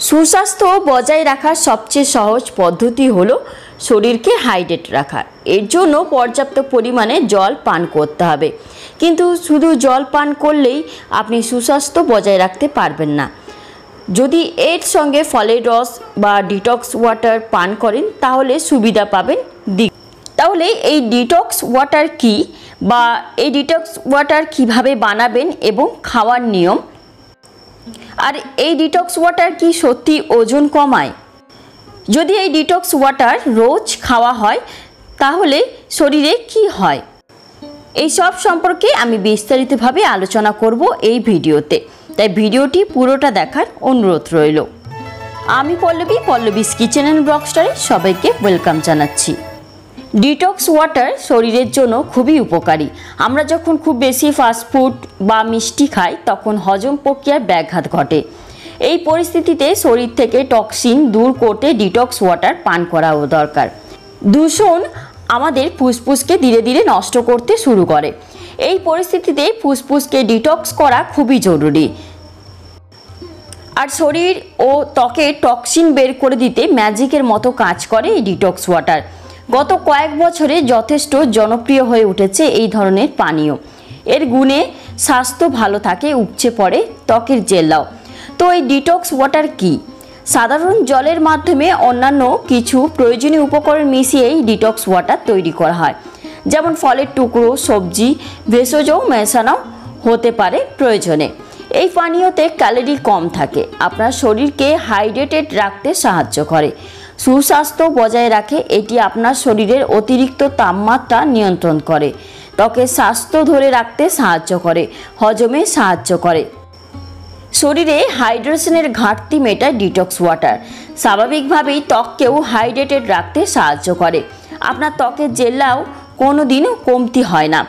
সুস্বাস্থ্য বজায় রাখার সবচেয়ে সহজ পদ্ধতি হলো শরীরকে হাইড্রেট রাখা। এর জন্য পর্যাপ্ত পরিমাণে জল পান করতে হবে, কিন্তু শুধু জল পান করলেই আপনি সুস্বাস্থ্য বজায় রাখতে পারবেন না। যদি এর সঙ্গে ফলের রস বা ডিটক্স ওয়াটার পান করেন তাহলে সুবিধা পাবেন। তাহলে এই ডিটক্স ওয়াটার কি, বা এই ডিটক্স ওয়াটার কিভাবে বানাবেন এবং খাওয়ার নিয়ম, আর এই ডিটক্স ওয়াটার কি সত্যি ওজন কমায়? যদি এই ডিটক্স ওয়াটার রোজ খাওয়া হয় তাহলে শরীরে কি হয়, এই সব সম্পর্কে আমি বিস্তারিতভাবে আলোচনা করব এই ভিডিওতে। তাই ভিডিওটি পুরোটা দেখার অনুরোধ রইল। আমি পল্লবীস কিচেন অ্যান্ড ব্লগ স্টারে সবাইকে ওয়েলকাম জানাচ্ছি। ডিটক্স ওয়াটার শরীরের জন্য খুবই উপকারী। আমরা যখন খুব বেশি ফাস্টফুড বা মিষ্টি খাই তখন হজম প্রক্রিয়ার ব্যাঘাত ঘটে। এই পরিস্থিতিতে শরীর থেকে টক্সিন দূর করতে ডিটক্স ওয়াটার পান করাও দরকার। দূষণ আমাদের ফুসফুসকে ধীরে ধীরে নষ্ট করতে শুরু করে। এই পরিস্থিতিতে ফুসফুসকে ডিটক্স করা খুবই জরুরি। আর শরীর ও ত্বকের টক্সিন বের করে দিতে ম্যাজিকের মতো কাজ করে এই ডিটক্স ওয়াটার। গত কয়েক বছরে যথেষ্ট জনপ্রিয় হয়ে উঠেছে এই ধরনের পানীয়। এর গুণে স্বাস্থ্য ভালো থাকে, উপচে পড়ে ত্বকের জেল্লাও। তো এই ডিটক্স ওয়াটার কি? সাধারণ জলের মাধ্যমে অন্যান্য কিছু প্রয়োজনীয় উপকরণ মিশিয়ে এই ডিটক্স ওয়াটার তৈরি করা হয়, যেমন ফলের টুকরো, সবজি, ভেষজও মেশানো হতে পারে প্রয়োজনে। এই পানীয়তে ক্যালোরি কম থাকে, আপনার শরীরকে হাইড্রেটেড রাখতে সাহায্য করে, সুস্বাস্থ্য বজায় রাখে। এটি আপনার শরীরের অতিরিক্ত তাপমাত্রা নিয়ন্ত্রণ করে, ত্বকের স্বাস্থ্য ধরে রাখতে সাহায্য করে, হজমে সাহায্য করে। শরীরে হাইড্রেশনের ঘাটতি মেটায় ডিটক্স ওয়াটার। স্বাভাবিকভাবেই ত্বককেও হাইড্রেটেড রাখতে সাহায্য করে। আপনার ত্বকের জেল্লাও কোনোদিনও কমতি হয় না,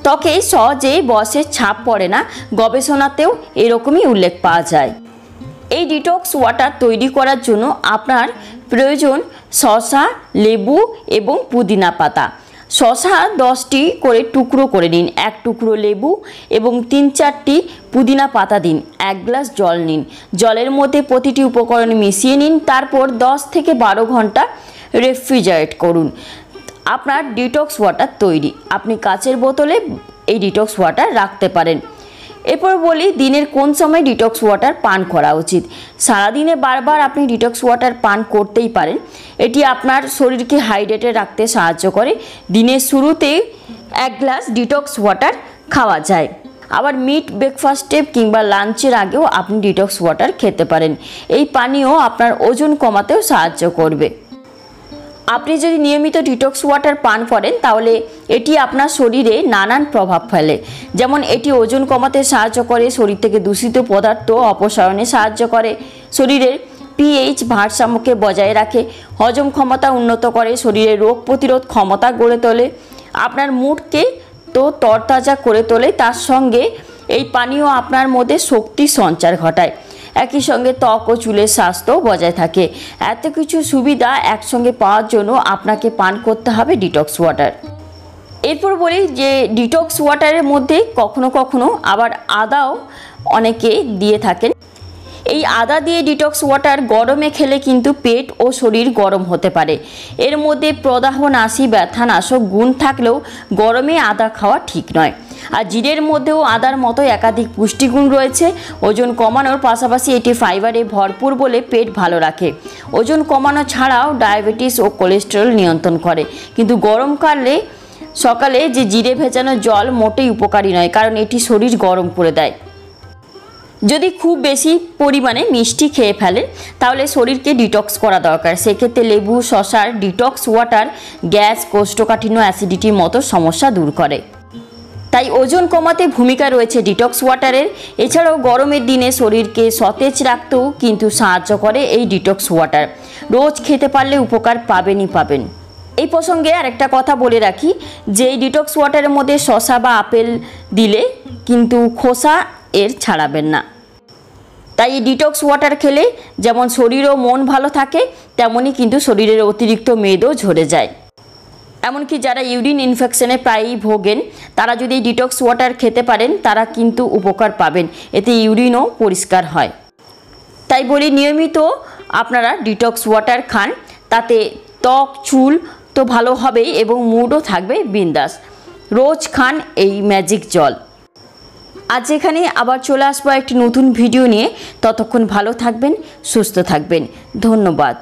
ত্বকে সহজে বয়সের ছাপ পড়ে না। গবেষণাতেও এরকমই উল্লেখ পাওয়া যায়। এই ডিটক্স ওয়াটার তৈরি করার জন্য আপনার প্রয়োজন শসা, লেবু এবং পুদিনা পাতা। শসা 10টি করে টুকরো করে নিন, 1 টুকরো লেবু এবং 3-4টি পুদিনা পাতা দিন, 1 গ্লাস জল নিন। জলের মধ্যে প্রতিটি উপকরণ মিশিয়ে নিন, তারপর 10 থেকে 12 ঘন্টা রেফ্রিজারেট করুন। আপনার ডিটক্স ওয়াটার তৈরি। আপনি কাচের বোতলে এই ডিটক্স ওয়াটার রাখতে পারেন। এরপর বলি দিনের কোন সময় ডিটক্স ওয়াটার পান করা উচিত। সারাদিনে বারবার আপনি ডিটক্স ওয়াটার পান করতেই পারেন। এটি আপনার শরীরকে হাইড্রেটেড রাখতে সাহায্য করে। দিনের শুরুতে 1 গ্লাস ডিটক্স ওয়াটার খাওয়া যায়। আবার মিড ব্রেকফাস্টে কিংবা লাঞ্চের আগেও আপনি ডিটক্স ওয়াটার খেতে পারেন। এই পানীয় আপনার ওজন কমাতেও সাহায্য করবে। আপনি যদি নিয়মিত ডিটক্স ওয়াটার পান করেন তাহলে এটি আপনার শরীরে নানান প্রভাব ফেলে। যেমন এটি ওজন কমাতে সাহায্য করে, শরীর থেকে দূষিত পদার্থ অপসারণে সাহায্য করে, শরীরের পিএইচ ভারসাম্যকে বজায় রাখে, হজম ক্ষমতা উন্নত করে, শরীরের রোগ প্রতিরোধ ক্ষমতা গড়ে তোলে, আপনার মুডকে তো তরতাজা করে তোলে। তার সঙ্গে এই পানীয় আপনার মধ্যে শক্তি সঞ্চার ঘটায়। একই সঙ্গে ত্বক ও চুলের স্বাস্থ্য বজায় থাকে। এত কিছু সুবিধা একসঙ্গে পাওয়ার জন্য আপনাকে পান করতে হবে ডিটক্স ওয়াটার। এরপর বলি যে ডিটক্স ওয়াটারের মধ্যে কখনো কখনো আবার আদাও অনেকে দিয়ে থাকেন। এই আদা দিয়ে ডিটক্স ওয়াটার গরমে খেলে কিন্তু পেট ও শরীর গরম হতে পারে। এর মধ্যে প্রদাহনাশী, ব্যথানাশক গুণ থাকলেও গরমে আদা খাওয়া ঠিক নয়। আর জিরের মধ্যেও আদার মতো একাধিক পুষ্টিগুণ রয়েছে। ওজন কমানোর পাশাপাশি এটি ফাইবারে ভরপুর বলে পেট ভালো রাখে। ওজন কমানো ছাড়াও ডায়াবেটিস ও কোলেস্টেরল নিয়ন্ত্রণ করে। কিন্তু গরমকালে সকালে যে জিরে ভেজানো জল মোটেই উপকারী নয়, কারণ এটি শরীর গরম করে দেয়। যদি খুব বেশি পরিমাণে মিষ্টি খেয়ে ফেলেন তাহলে শরীরকে ডিটক্স করা দরকার। সেক্ষেত্রে লেবু, শসার ডিটক্স ওয়াটার গ্যাস, কোষ্ঠকাঠিন্য, অ্যাসিডিটির মতো সমস্যা দূর করে। তাই ওজন কমাতে ভূমিকা রয়েছে ডিটক্স ওয়াটারের। এছাড়াও গরমের দিনে শরীরকে সতেজ রাখতেও কিন্তু সাহায্য করে এই ডিটক্স ওয়াটার। রোজ খেতে পারলে উপকার পাবেন। এই প্রসঙ্গে আরেকটা কথা বলে রাখি যে এই ডিটক্স ওয়াটারের মধ্যে শসা বা আপেল দিলে কিন্তু খোসা এর ছাড়াবেন না। তাই এই ডিটক্স ওয়াটার খেলে যেমন শরীর ও মন ভালো থাকে, তেমনই কিন্তু শরীরের অতিরিক্ত মেদও ঝরে যায়। এমনকি যারা ইউরিন ইনফেকশনে প্রায়ই ভোগেন তারা যদি ডিটক্স ওয়াটার খেতে পারেন তারা কিন্তু উপকার পাবেন। এতে ইউরিনও পরিষ্কার হয়। তাই বলি নিয়মিত আপনারা ডিটক্স ওয়াটার খান, তাতে ত্বক চুল তো ভালো হবেই এবং মুডও থাকবে বিন্দাস। রোজ খান এই ম্যাজিক জল। আজ এখানে আবার চলে আসবো একটি নতুন ভিডিও নিয়ে। ততক্ষণ ভালো থাকবেন, সুস্থ থাকবেন। ধন্যবাদ।